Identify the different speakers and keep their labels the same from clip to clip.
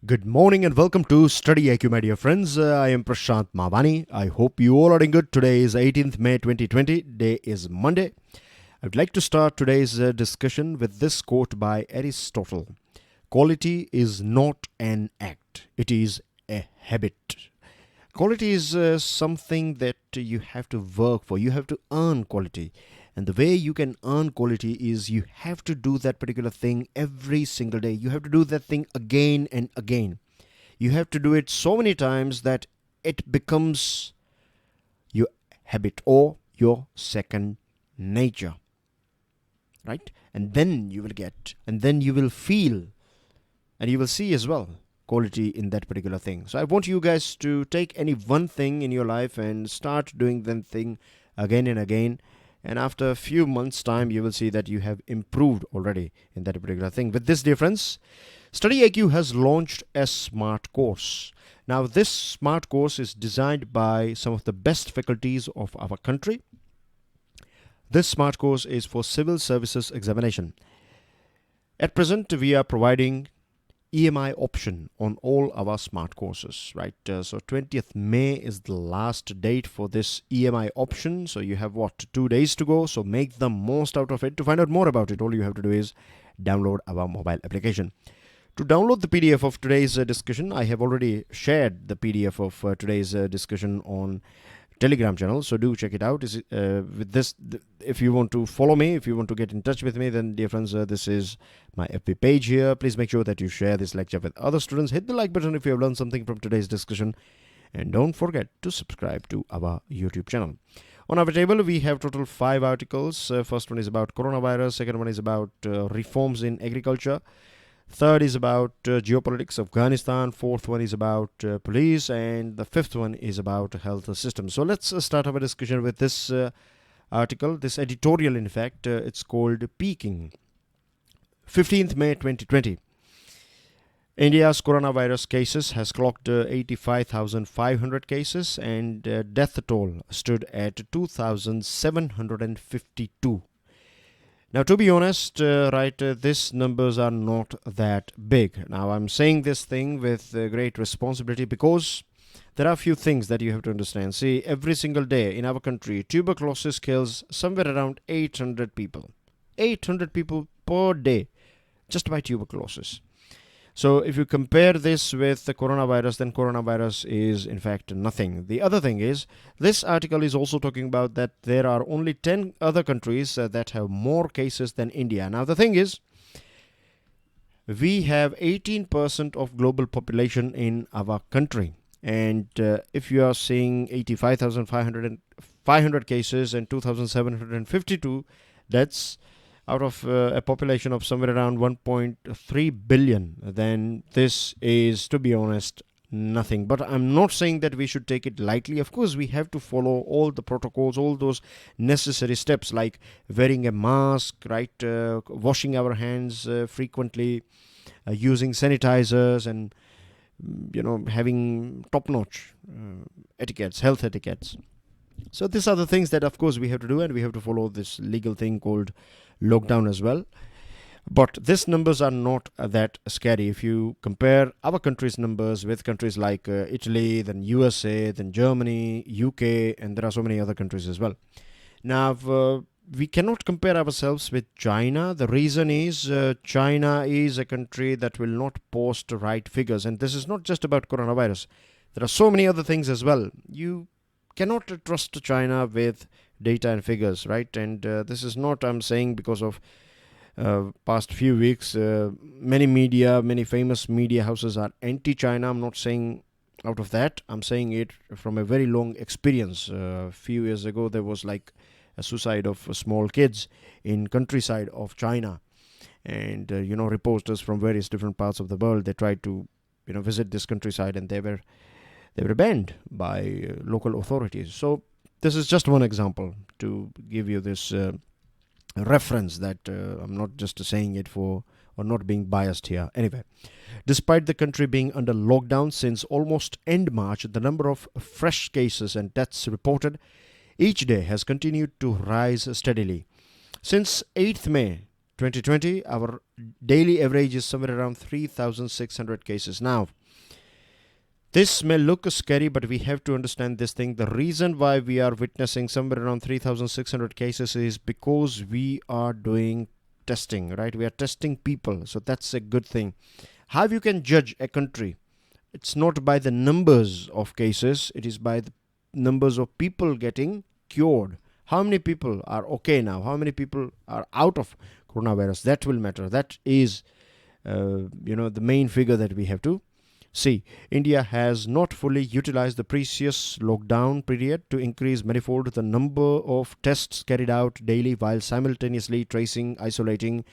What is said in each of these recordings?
Speaker 1: Good morning and welcome to StudyIQ, my dear friends. I am Prashant Mavani. I hope you all are doing good. Today is 18th May 2020. Day is Monday. I would like to start today's discussion with this quote by Aristotle. Quality is not an act, it is a habit. Quality is something that you have to work for. You have to earn quality. And the way you can earn quality is you have to do that particular thing every single day. You have to do that thing again and again. You have to do it so many times that it becomes your habit or your second nature. Right? And then you will feel, and you will see as well quality in that particular thing. So I want you guys to take any one thing in your life and start doing that thing again and again. And after a few months' time, you will see that you have improved already in that particular thing. With this difference, StudyIQ has launched a smart course. Now, this smart course is designed by some of the best faculties of our country. This smart course is for Civil Services Examination. At present, we are providing EMI option on all our smart courses, right? So 20th May is the last date for this EMI option. So you have 2 days to go. So make the most out of it. To find out more about it, all you have to do is download our mobile application. To download the PDF of today's discussion, I have already shared the PDF of today's discussion on Telegram channel, so do check it out. If you want to follow me, if you want to get in touch with me, then dear friends, this is my FB page here. Please make sure that you share this lecture with other students. Hit the like button if you have learned something from today's discussion, and don't forget to subscribe to our YouTube channel. On our table, we have total 5 articles. First one is about coronavirus. Second one is about reforms in agriculture. Third is about geopolitics of Afghanistan. Fourth one is about police. And the fifth one is about health system. So let's start our discussion with this article, this editorial in fact. It's called Peaking. 15th May 2020. India's coronavirus cases has clocked 85,500 cases and death toll stood at 2,752. Now, to be honest, these numbers are not that big. Now, I'm saying this thing with great responsibility because there are a few things that you have to understand. See, every single day in our country, tuberculosis kills somewhere around 800 people. 800 people per day just by tuberculosis. So if you compare this with the coronavirus, then coronavirus is in fact nothing. The other thing is, this article is also talking about that there are only 10 other countries that have more cases than India. Now the thing is, we have 18% of global population in our country. And if you are seeing 85,500 cases and 2,752, that's out of a population of somewhere around 1.3 billion, then this is, to be honest, nothing. But I'm not saying that we should take it lightly. Of course, we have to follow all the protocols, all those necessary steps like wearing a mask, right? Washing our hands frequently, using sanitizers, and having top-notch etiquettes, health etiquettes. So these are the things that, of course, we have to do, and we have to follow this legal thing called lockdown as well. But these numbers are not that scary. If you compare our country's numbers with countries like Italy, then USA, then Germany, UK, and there are so many other countries as well. Now, we cannot compare ourselves with China. The reason is China is a country that will not post right figures. And this is not just about coronavirus. There are so many other things as well. You cannot trust China with data and figures, right? And this is not, I'm saying, because of past few weeks, many famous media houses are anti-China. I'm not saying out of that. I'm saying it from a very long experience. A few years ago, there was like a suicide of small kids in countryside of China. And, reporters from various different parts of the world, they tried to, visit this countryside, and they were banned by local authorities. So this is just one example to give you this reference that I'm not just saying it for or not being biased here. Anyway, despite the country being under lockdown since almost end March, the number of fresh cases and deaths reported each day has continued to rise steadily. Since 8th May 2020, our daily average is somewhere around 3,600 cases. Now, this may look scary, but we have to understand this thing. The reason why we are witnessing somewhere around 3,600 cases is because we are doing testing, right? We are testing people. So that's a good thing. How you can judge a country? It's not by the numbers of cases. It is by the numbers of people getting cured. How many people are okay now? How many people are out of coronavirus? That will matter. That is, the main figure that we have to see. India has not fully utilized the precious lockdown period to increase manifold the number of tests carried out daily while simultaneously tracing, isolating,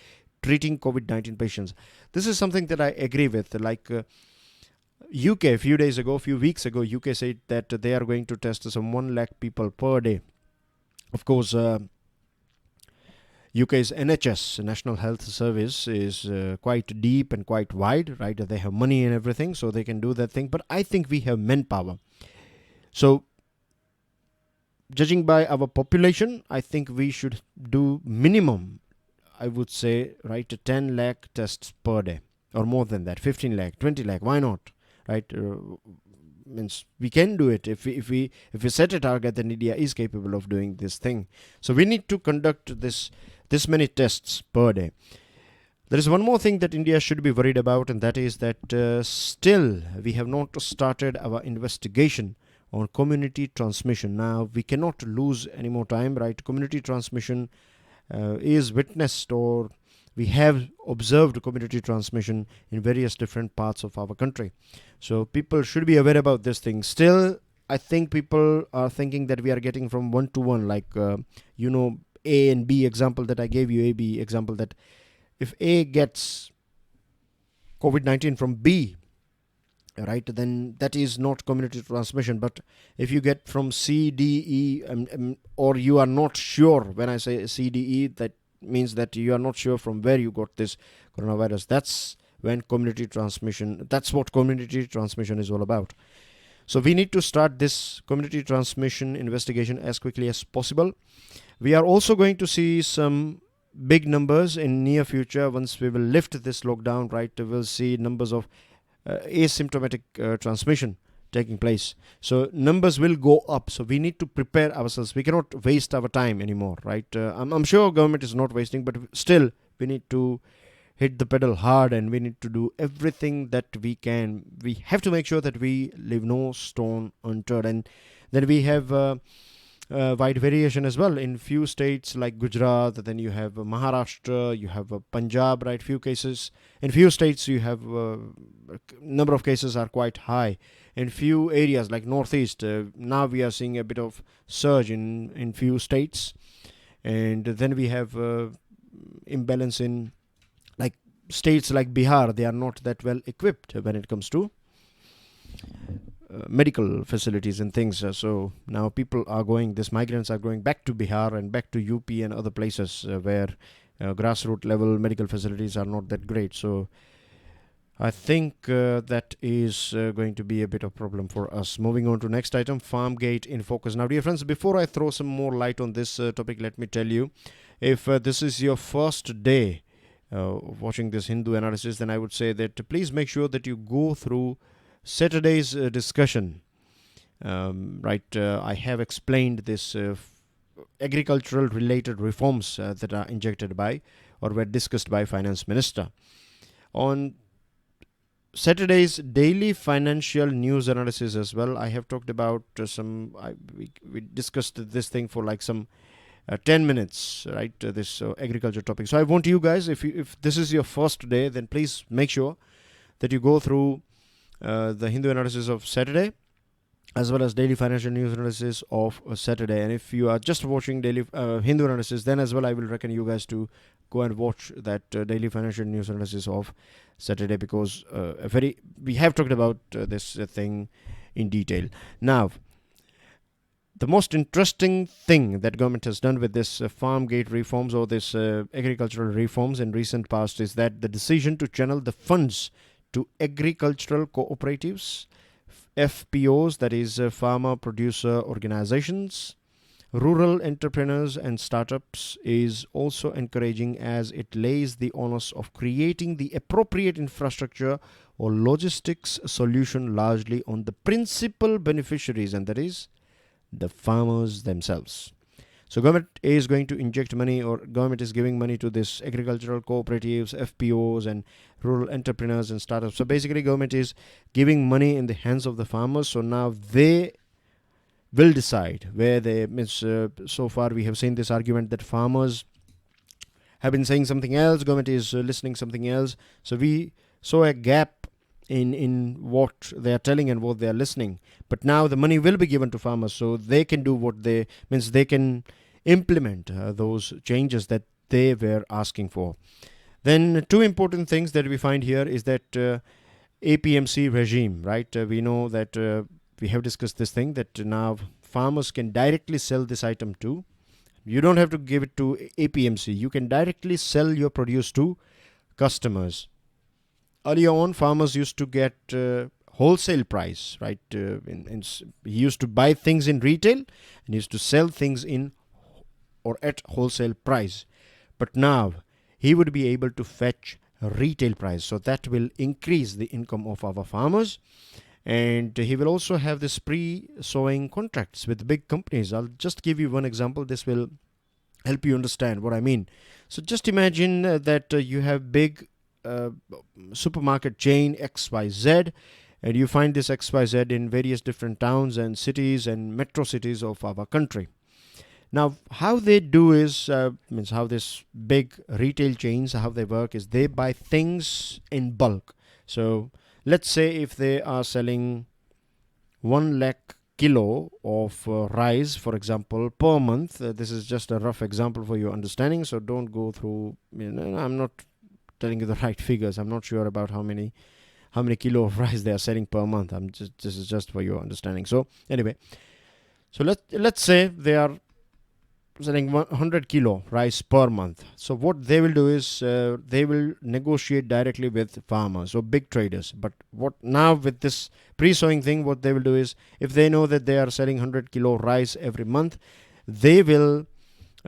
Speaker 1: treating COVID-19 patients. This is something that I agree with. Like UK, a few weeks ago, UK said that they are going to test some 1 lakh people per day. Of course, UK's NHS, National Health Service, is quite deep and quite wide, right? They have money and everything, so they can do that thing. But I think we have manpower. So, judging by our population, I think we should do minimum, I would say, right, 10 lakh tests per day. Or more than that, 15 lakh, 20 lakh, why not? Right? Means we can do it. If we set a target, then India is capable of doing this thing. So we need to conduct this many tests per day. There is one more thing that India should be worried about, and that is that still we have not started our investigation on community transmission. Now we cannot lose any more time, right? Community transmission is witnessed, or we have observed community transmission in various different parts of our country. So people should be aware about this thing. Still, I think people are thinking that we are getting from 1 to 1, like, A and B example that I gave you, A-B example, that if A gets COVID-19 from B, right, then that is not community transmission. But if you get from C, D, E, or you are not sure, when I say C, D, E, that means that you are not sure from where you got this coronavirus. That's when community transmission, that's what community transmission is all about. So we need to start this community transmission investigation as quickly as possible. We are also going to see some big numbers in near future. Once we will lift this lockdown, right, we'll see numbers of asymptomatic transmission taking place. So numbers will go up. So we need to prepare ourselves. We cannot waste our time anymore, right? I'm sure government is not wasting, but still we need to hit the pedal hard, and we need to do everything that we can. We have to make sure that we leave no stone unturned. And then we have wide variation as well in few states like Gujarat. Then you have Maharashtra, you have Punjab, right? Few cases in few states you have number of cases are quite high. In few areas like Northeast, now we are seeing a bit of surge in few states. And then we have imbalance in like states like Bihar. They are not that well equipped when it comes to medical facilities and things. So now these migrants are going back to Bihar and back to UP and other places where grassroots level medical facilities are not that great. So I think that is going to be a bit of problem for us. Moving on to next item, Farmgate in focus. Now, dear friends, before I throw some more light on this topic, let me tell you, if this is your first day watching this Hindu analysis, then I would say that please make sure that you go through Saturday's discussion. I have explained this agricultural related reforms that are injected by or were discussed by Finance Minister. On Saturday's daily financial news analysis as well, I have talked about we discussed this thing for like some 10 minutes, right? This agriculture topic. So I want you guys, if this is your first day, then please make sure that you go through the Hindu analysis of Saturday as well as daily financial news analysis of Saturday. And if you are just watching daily Hindu analysis, then as well I will recommend you guys to go and watch that daily financial news analysis of Saturday, because we have talked about this thing in detail. Now, the most interesting thing that government has done with this Farmgate reforms or this agricultural reforms in recent past is that the decision to channel the funds to agricultural cooperatives, FPOs, that is farmer producer organizations, rural entrepreneurs and startups is also encouraging, as it lays the onus of creating the appropriate infrastructure or logistics solution largely on the principal beneficiaries, and that is the farmers themselves. So government is going to inject money, or government is giving money to this agricultural cooperatives, FPOs, and rural entrepreneurs and startups. So basically government is giving money in the hands of the farmers. So now they will decide where they means. So far we have seen this argument that farmers have been saying something else, government is listening something else. So we saw a gap in what they are telling and what they are listening. But now the money will be given to farmers, so they can do what they means. They can implement those changes that they were asking for. Then two important things that we find here is that APMC regime, right? We know that we have discussed this thing, that now farmers can directly sell this item to. You don't have to give it to APMC. You can directly sell your produce to customers. Earlier on, farmers used to get wholesale price, right? He used to buy things in retail and used to sell things in or at wholesale price. But now he would be able to fetch a retail price. So that will increase the income of our farmers. And he will also have this pre-sowing contracts with big companies. I'll just give you one example. This will help you understand what I mean. So just imagine that you have big supermarket chain XYZ, and you find this XYZ in various different towns and cities and metro cities of our country. Now, how they do is, means how this big retail chains, how they work is they buy things in bulk. So let's say if they are selling 1 lakh kilo of rice, for example, per month. This is just a rough example for your understanding, so don't go through, I'm not telling you the right figures. I'm not sure about how many kilo of rice they are selling per month. This is just for your understanding. So anyway, so let's say they are selling 100 kilo rice per month. So what they will do is they will negotiate directly with farmers or big traders. But what now with this pre-sowing thing, what they will do is, if they know that they are selling 100 kilo rice every month, they will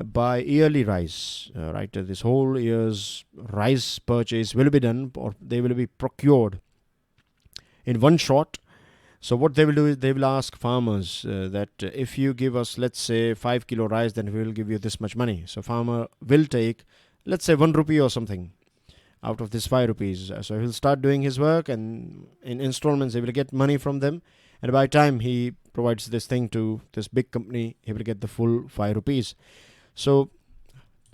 Speaker 1: buy yearly rice, right? This whole year's rice purchase will be done, or they will be procured in one shot. So what they will do is they will ask farmers that if you give us, let's say, 5 kilo rice, then we will give you this much money. So farmer will take, let's say, 1 rupee or something out of this 5 rupees. So he'll start doing his work, and in installments he will get money from them. And by the time he provides this thing to this big company, he will get the full 5 rupees. So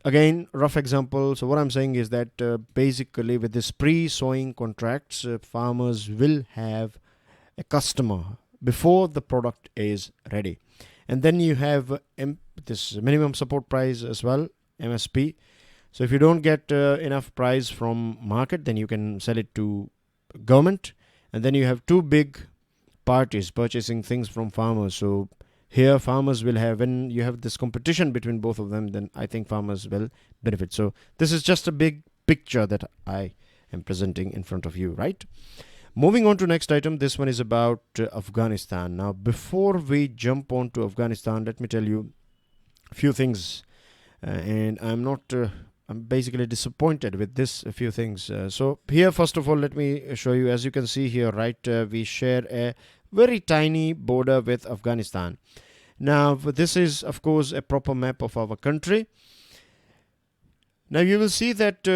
Speaker 1: again, rough example. So what I'm saying is that basically with this pre-sowing contracts, farmers will have a customer before the product is ready. And then you have this minimum support price as well, MSP. So if you don't get enough price from market, then you can sell it to government. And then you have two big parties purchasing things from farmers. So here farmers will have, when you have this competition between both of them, then I think farmers will benefit. So this is just a big picture that I am presenting in front of you, right? Moving on to next item. This one is about Afghanistan. Now, before we jump on to Afghanistan, let me tell you a few things. And I'm basically disappointed with this a few things. So here, first of all, let me show you. As you can see here, right, we share a very tiny border with Afghanistan. Now, this is, of course, a proper map of our country. Now, you will see that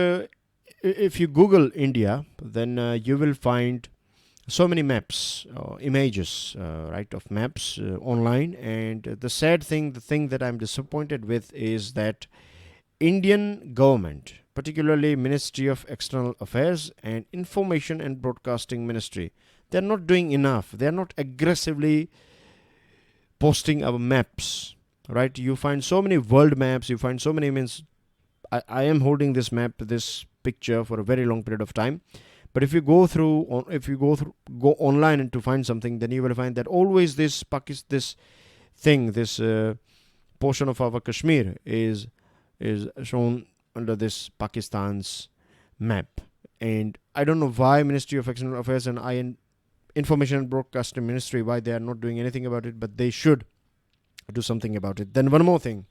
Speaker 1: if you Google India, then you will find so many maps, images, right, of maps online. And the sad thing, the thing that I'm disappointed with is that Indian government, particularly Ministry of External Affairs and Information and Broadcasting Ministry, they're not doing enough. They're not aggressively posting our maps, right? You find so many world maps. You find so many, I am holding this map, this picture for a very long period of time. But if you go online and to find something, then you will find that always this portion of our Kashmir is shown under this Pakistan's map. And I don't know why Ministry of External Affairs and Information and Broadcasting Ministry, why they are not doing anything about it, but they should. do something about it. Then one more thing.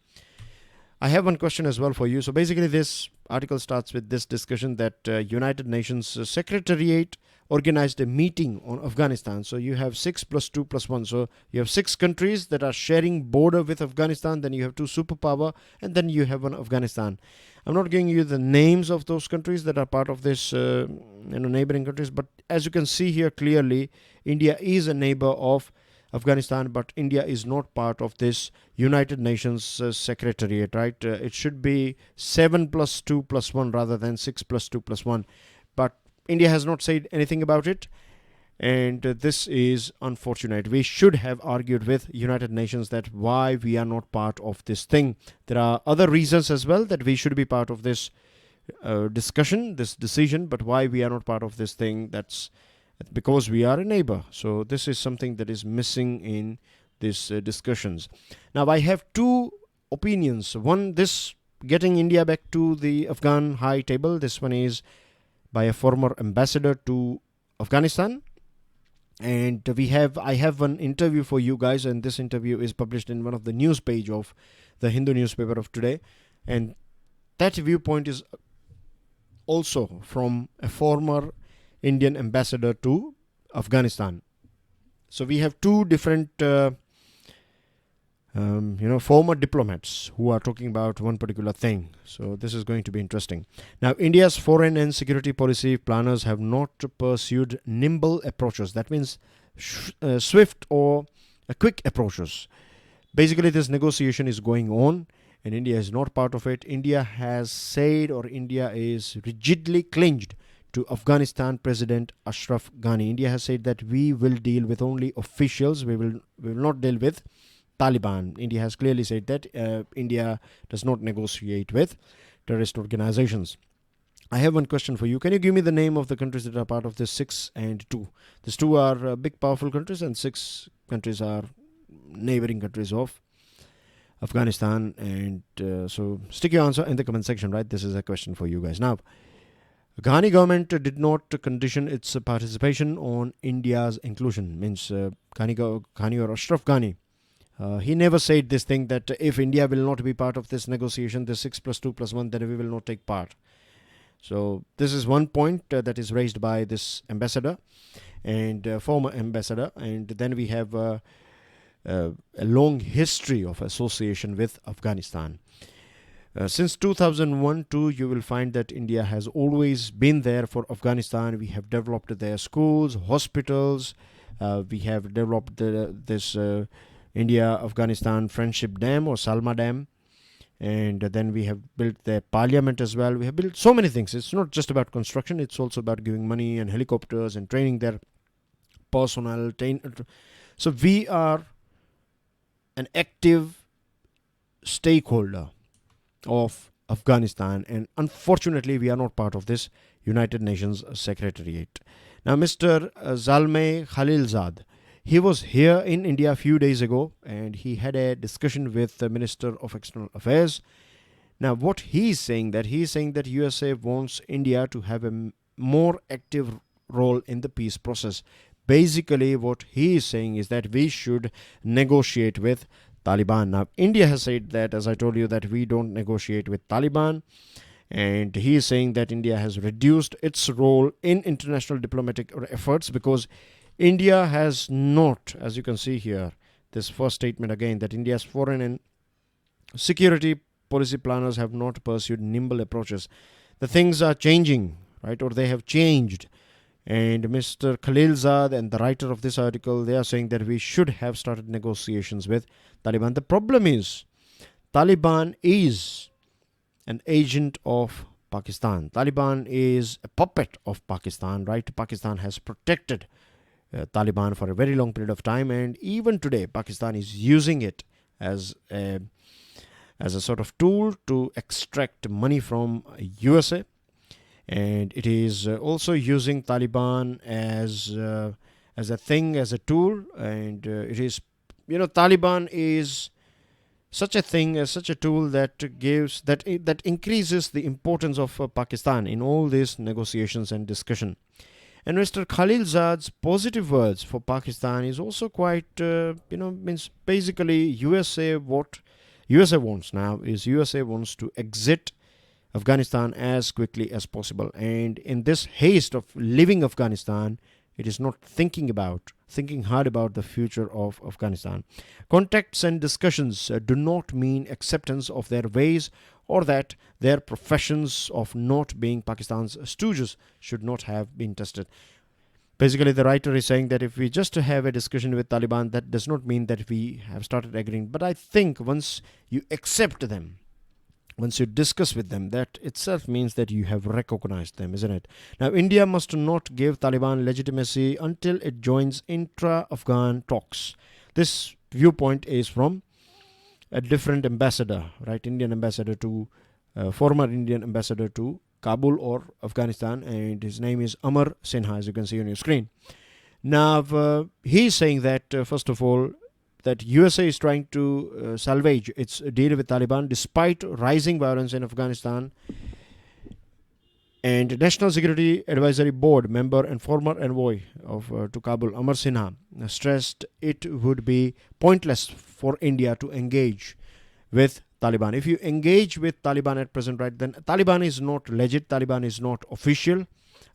Speaker 1: I have one question as well for you. So basically this article starts with this discussion that United Nations Secretariat organized a meeting on Afghanistan. So you have 6 plus 2 plus 1. So you have 6 countries that are sharing border with Afghanistan. Then you have 2 superpower, and then you have one Afghanistan. I'm not giving you the names of those countries that are part of this neighboring countries. But as you can see here clearly, India is a neighbor of Afghanistan, but India is not part of this United Nations Secretariat, right? It should be 7 plus 2 plus 1 rather than 6 plus 2 plus 1. But India has not said anything about it, and this is unfortunate. We should have argued with United Nations that why we are not part of this thing. There are other reasons as well that we should be part of this discussion, this decision, but why we are not part of this thing, that's because we are a neighbor. So this is something that is missing in these discussions. Now I have 2 opinions. One, this getting India back to the Afghan high table. This one is by a former ambassador to Afghanistan. And I have one interview for you guys, and this interview is published in one of the news page of the Hindu newspaper of today. And that viewpoint is also from a former Indian ambassador to Afghanistan. So we have 2 different former diplomats who are talking about one particular thing. So this is going to be interesting. Now, India's foreign and security policy planners have not pursued nimble approaches. That means swift or quick approaches. Basically, this negotiation is going on, and India is not part of it. India has said, or India is rigidly clinged to Afghanistan President Ashraf Ghani. India has said that we will deal with only officials. We will not deal with Taliban. India has clearly said that India does not negotiate with terrorist organizations. I have one question for you. Can you give me the name of the countries that are part of this 6 and 2? These 2 are big powerful countries, and 6 countries are neighboring countries of Afghanistan. And so stick your answer in the comment section, right? This is a question for you guys. Now, Ghani government did not condition its participation on India's inclusion. Means Ghani or Ashraf Ghani. He never said this thing that if India will not be part of this negotiation, the 6 plus 2 plus 1, then we will not take part. So this is one point that is raised by this ambassador and former ambassador. And then we have a long history of association with Afghanistan. Since 2001-2, you will find that India has always been there for Afghanistan. We have developed their schools, hospitals. We have developed this India-Afghanistan Friendship Dam or Salma Dam. And then we have built their parliament as well. We have built so many things. It's not just about construction. It's also about giving money and helicopters and training their personnel. So we are an active stakeholder of Afghanistan, and unfortunately we are not part of this United Nations Secretariat. Now, Mr. Zalmay Khalilzad, he was here in India a few days ago, and he had a discussion with the Minister of External Affairs. Now, what he is saying that USA wants India to have a more active role in the peace process. Basically, what he is saying is that we should negotiate with Taliban. Now, India has said that, as I told you, that we don't negotiate with Taliban. And he is saying that India has reduced its role in international diplomatic efforts because India has not, as you can see here, this first statement again, that India's foreign and security policy planners have not pursued nimble approaches. The things are changing, right? Or they have changed. And Mr. Khalilzad and the writer of this article, they are saying that we should have started negotiations with Taliban. The problem is, Taliban is an agent of Pakistan. Taliban is a puppet of Pakistan, right? Pakistan has protected Taliban for a very long period of time, and even today, Pakistan is using it as a sort of tool to extract money from USA. And it is also using Taliban as a thing, as a tool. And it is, Taliban is such a thing, as such a tool that gives, that increases the importance of Pakistan in all these negotiations and discussion. And Mr. Khalilzad's positive words for Pakistan is also quite, means basically what USA wants now is USA wants to exit Afghanistan as quickly as possible. And in this haste of leaving Afghanistan, it is not thinking hard about the future of Afghanistan. Contacts and discussions do not mean acceptance of their ways or that their professions of not being Pakistan's stooges should not have been tested. Basically, the writer is saying that if we just have a discussion with Taliban, that does not mean that we have started agreeing. But I think once you accept them, once you discuss with them, that itself means that you have recognized them, isn't it? Now, India must not give Taliban legitimacy until it joins intra-Afghan talks. This viewpoint is from a different ambassador, right? Former Indian ambassador to Kabul or Afghanistan, and his name is Amar Sinha, as you can see on your screen. Now, he's saying that, first of all, that USA is trying to salvage its deal with Taliban despite rising violence in Afghanistan. And National Security Advisory Board member and former envoy to Kabul, Amar Sinha, stressed it would be pointless for India to engage with Taliban. If you engage with Taliban at present, right, then Taliban is not legit, Taliban is not official,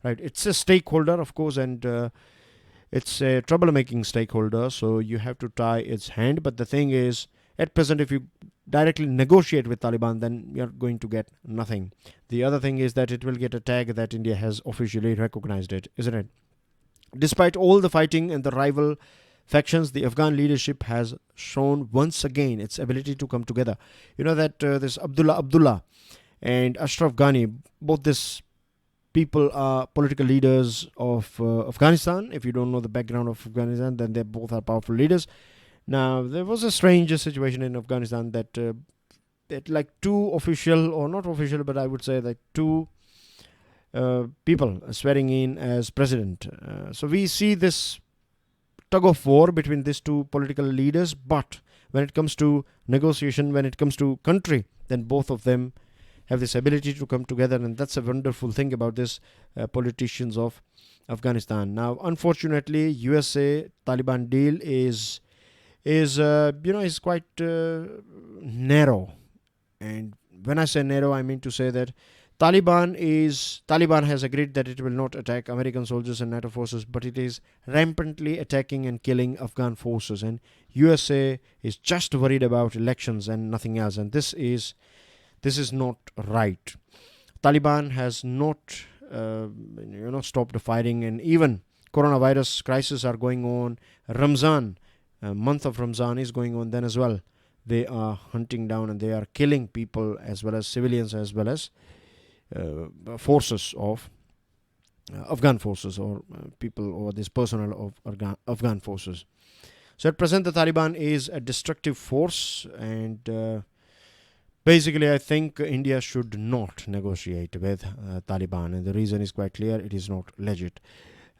Speaker 1: right? It's a stakeholder, of course, and it's a troublemaking stakeholder, so you have to tie its hand. But the thing is, at present, if you directly negotiate with Taliban, then you're going to get nothing. The other thing is that it will get a tag that India has officially recognized it, isn't it? Despite all the fighting and the rival factions, the Afghan leadership has shown once again its ability to come together. You know that this Abdullah and Ashraf Ghani, both these people are political leaders of Afghanistan. If you don't know the background of Afghanistan, then they both are powerful leaders. Now, there was a strange situation in Afghanistan that like two official, or not official, but I would say like two people swearing in as president. So we see this tug of war between these two political leaders, but when it comes to negotiation, when it comes to country, then both of them have this ability to come together, and that's a wonderful thing about this politicians of Afghanistan. Now, unfortunately, USA Taliban deal is quite narrow, and when I say narrow, I mean to say that Taliban has agreed that it will not attack American soldiers and NATO forces, but it is rampantly attacking and killing Afghan forces, and USA is just worried about elections and nothing else, and this is not right. Taliban has not stopped the fighting, and even coronavirus crisis are going on. Ramzan, month of Ramzan is going on then as well. They are hunting down and they are killing people as well as civilians, as well as forces of Afghan forces, or people, or this personnel of Afghan forces. So at present the Taliban is a destructive force, and basically I think India should not negotiate with Taliban, and the reason is quite clear: it is not legit.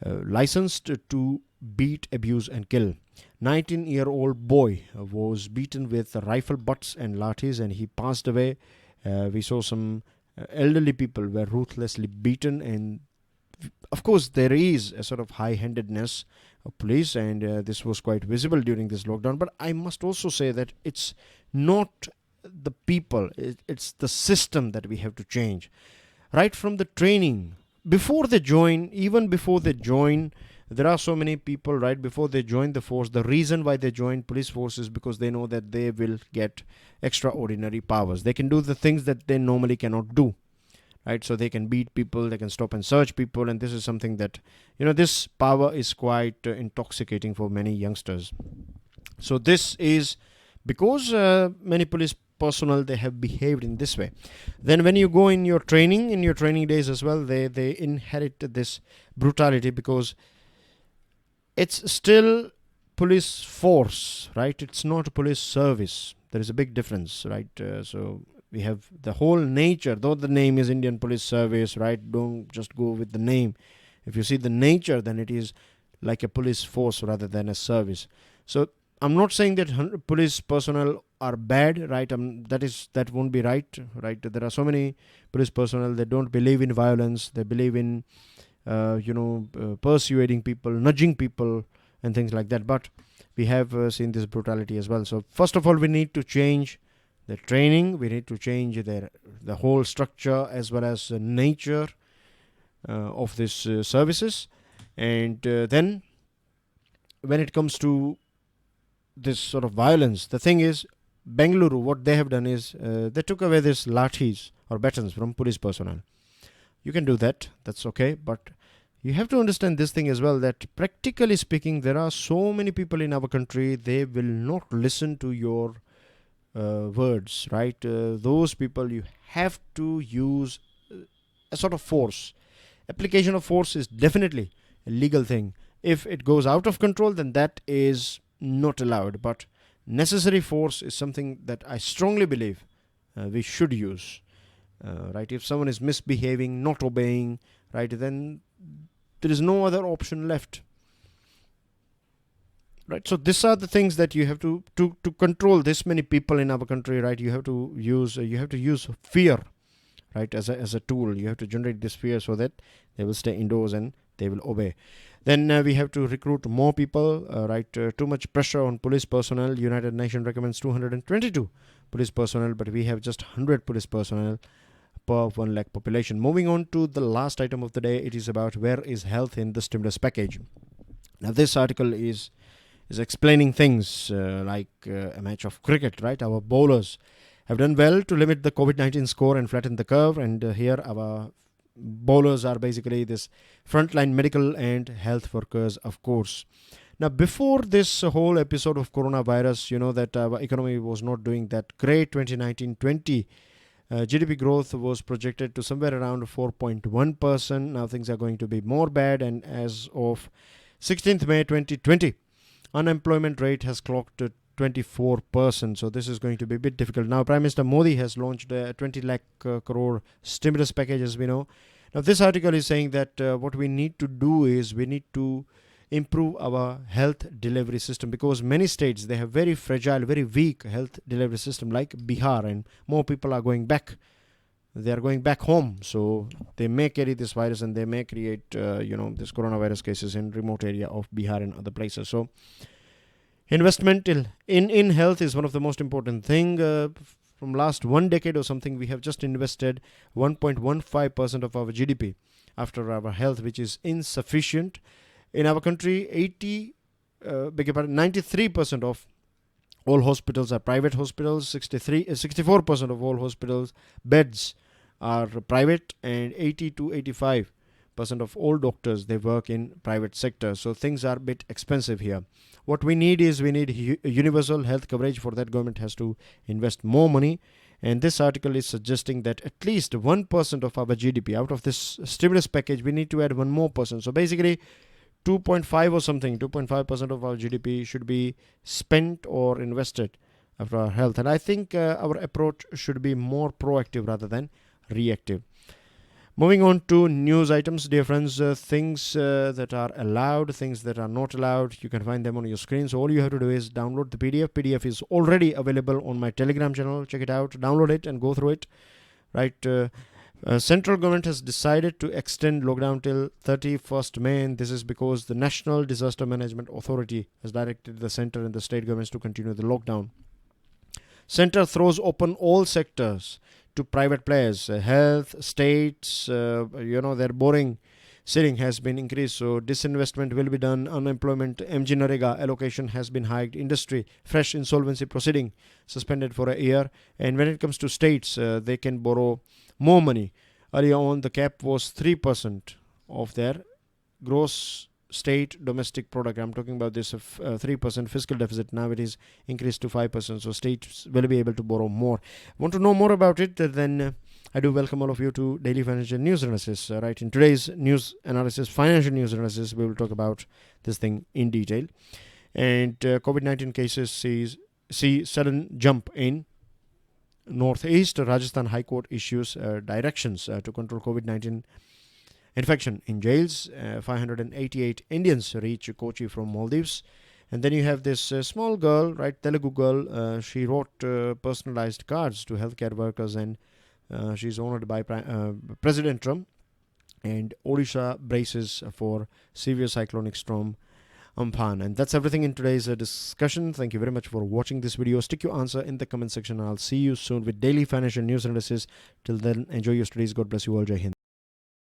Speaker 1: Licensed to beat, abuse and kill. 19-year-old boy was beaten with rifle butts and lathis, and he passed away. We saw some elderly people were ruthlessly beaten, and of course there is a sort of high-handedness of police, and this was quite visible during this lockdown. But I must also say that it's not the people, it's the system that we have to change. Right from the training, before they join, even before they join, there are so many people, right, before they join the force, the reason why they join police force is because they know that they will get extraordinary powers. They can do the things that they normally cannot do, right? So they can beat people, they can stop and search people, and this is something that, this power is quite intoxicating for many youngsters. So this is because many police personnel, they have behaved in this way. Then when you go in your training days as well, they inherit this brutality, because it's still police force, right? It's not police service. There is a big difference, right? So we have the whole nature, though the name is Indian Police Service, right? Don't just go with the name. If you see the nature, then it is like a police force rather than a service. So I'm not saying that police personnel are bad, right? That won't be right? There are so many police personnel that don't believe in violence. They believe in persuading people, nudging people, and things like that. But we have seen this brutality as well. So first of all, we need to change the training. We need to change the whole structure as well as the nature of these services. And then when it comes to this sort of violence, the thing is, Bengaluru, what they have done is they took away this lathis or batons from police personnel. You can do that, that's okay, but you have to understand this thing as well, that practically speaking, there are so many people in our country, they will not listen to your words, right? Those people, you have to use a sort of force. Application of force is definitely a legal thing. If it goes out of control, then that is not allowed. But necessary force is something that I strongly believe we should use. Right? If someone is misbehaving, not obeying, right, then there is no other option left. Right? So these are the things that you have to control this many people in our country. Right? You have to use fear, right, as a tool. You have to generate this fear so that they will stay indoors and they will obey. Then we have to recruit more people, right? Too much pressure on police personnel. United Nations recommends 222 police personnel, but we have just 100 police personnel per 1 lakh population. Moving on to the last item of the day, it is about where is health in the stimulus package. Now this article is explaining things like a match of cricket, right? Our bowlers have done well to limit the COVID-19 score and flatten the curve, and here our bowlers are basically this frontline medical and health workers, of course. Now, before this whole episode of coronavirus, you know that our economy was not doing that great. 2019-20 GDP growth was projected to somewhere around 4.1%. Now things are going to be more bad, and as of 16th May 2020, unemployment rate has clocked 24%. So this is going to be a bit difficult. Now Prime Minister Modi has launched a 20 lakh crore stimulus package, as we know. Now this article is saying that what we need to do is we need to improve our health delivery system, because many states, they have very fragile, very weak health delivery system, like Bihar, and more people are going back. They are going back home, so they may carry this virus and they may create this coronavirus cases in remote area of Bihar and other places. So investment in health is one of the most important thing. From last 1 decade or something, we have just invested 1.15% of our GDP after our health, which is insufficient. In our country, 93% of all hospitals are private hospitals. 64% of all hospitals beds are private, and 80 to 85% of all doctors, they work in private sector. So things are a bit expensive here. What we need is universal health coverage. For that, government has to invest more money. And this article is suggesting that at least 1% of our GDP out of this stimulus package, we need to add one more percent. So basically 2.5 or something, 2.5% of our GDP should be spent or invested for our health. And I think our approach should be more proactive rather than reactive. Moving on to news items, dear friends, things that are allowed, things that are not allowed, you can find them on your screen. So all you have to do is download the PDF. PDF is already available on my Telegram channel. Check it out, download it and go through it. Right. Central government has decided to extend lockdown till 31st May, and this is because the National Disaster Management Authority has directed the center and the state governments to continue the lockdown. Center throws open all sectors to private players. Health, states, their boring ceiling has been increased, so disinvestment will be done. Unemployment, MG Narega allocation has been hiked. Industry, fresh insolvency proceeding suspended for a year. And when it comes to states, they can borrow more money. Earlier on, the cap was 3% of their gross state domestic product. I'm talking about this 3% fiscal deficit. Now it is increased to 5%. So states will be able to borrow more. Want to know more about it? Then I do welcome all of you to Daily Financial News Analysis. Right, in today's news analysis, financial news analysis, we will talk about this thing in detail. And COVID-19 cases see sudden jump in Northeast. Rajasthan High Court issues directions to control COVID-19 infection in jails. 588 Indians reach Kochi from Maldives. And then you have this small girl, right, Telugu girl. She wrote personalized cards to healthcare workers, and she's honored by President Trump. and Odisha braces for severe cyclonic storm Amphan. And that's everything in today's discussion. Thank you very much for watching this video. Stick your answer in the comment section. I'll see you soon with daily financial news analysis. Till then, enjoy your studies. God bless you all. Jai Hind.